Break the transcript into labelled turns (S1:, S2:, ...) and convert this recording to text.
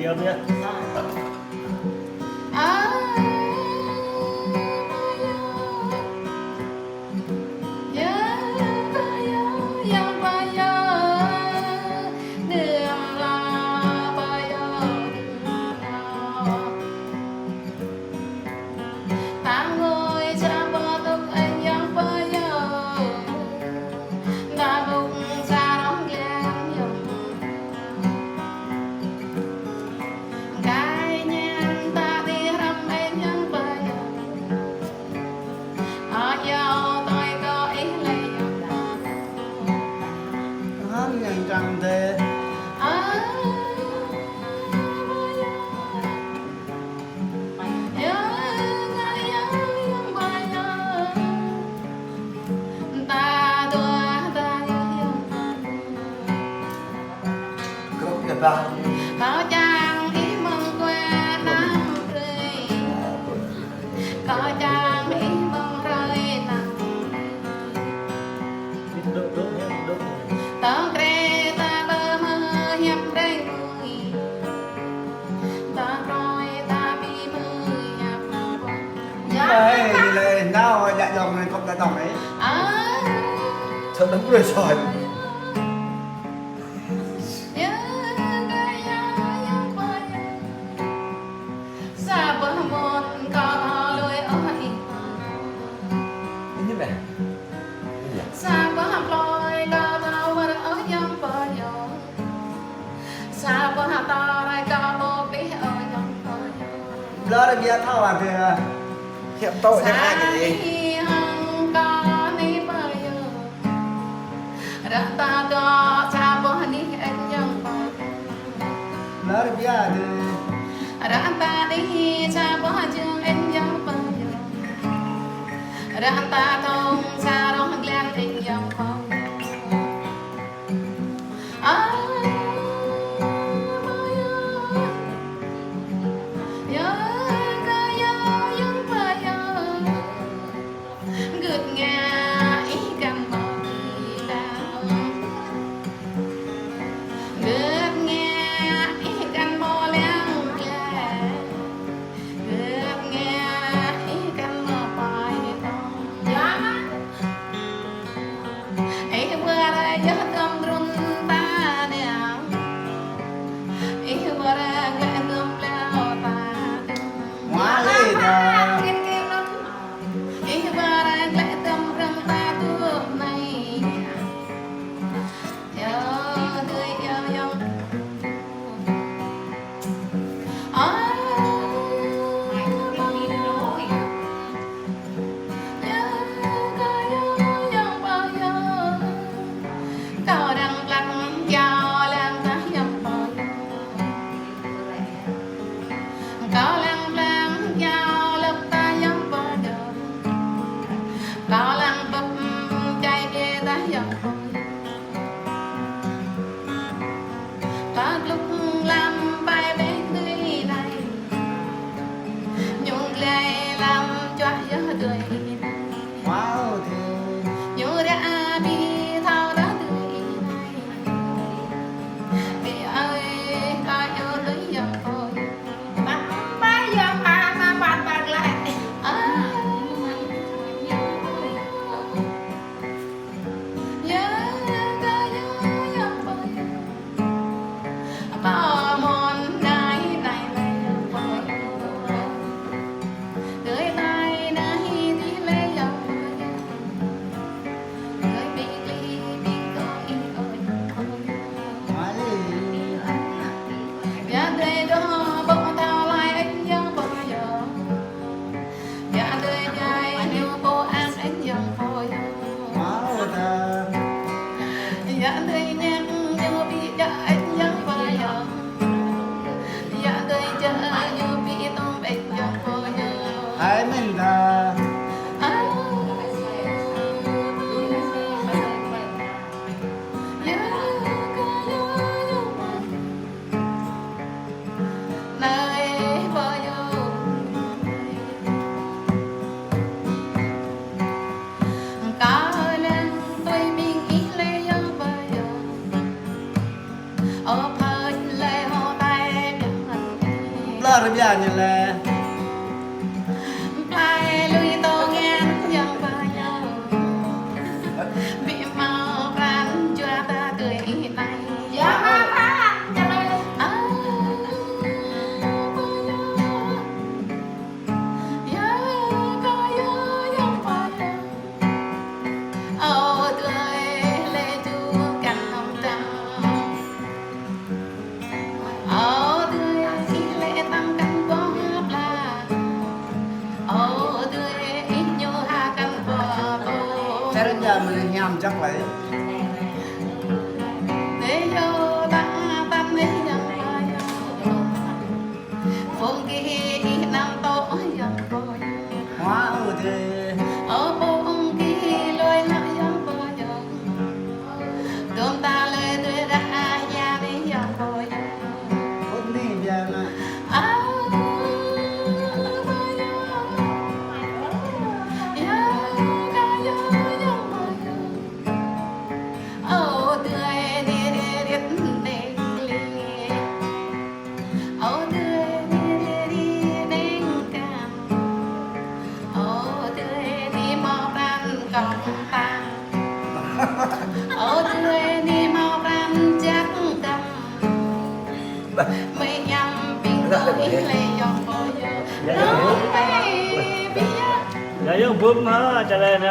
S1: Điều nữa. Càng thế
S2: Bảo chàng ý mừng quê năm rơi, có chàng ý mừng rơi nặng tớ kê ta bơ mơ hiệp đây mùi ta rồi ta bị mơ nhập
S3: đây là nào đại dòng này không đại dòng ấy sợ đấm người sỏi đó là bia thao à thì hiệp tội cho hai cái gì đó là bia
S1: đó rồi bây như là
S2: Play lui tô ngang yang bao nhiêu bị mau ran cho ta tươi này
S4: Dạ má phá cho nên
S1: thế đến giờ mình nhầm chắc vậy hóa thì
S2: ở bông kia lôi lại dòng bò dòng tôm ta lên đưa ra nhà đi dòng bò dòng
S1: hốt đi giờ nè
S2: à ở tươi đi mau ran chắc cầm mấy nhầm bình tôi lệ dòng bồi nó bay biết
S5: Dạ, giống bướm hả, cho nên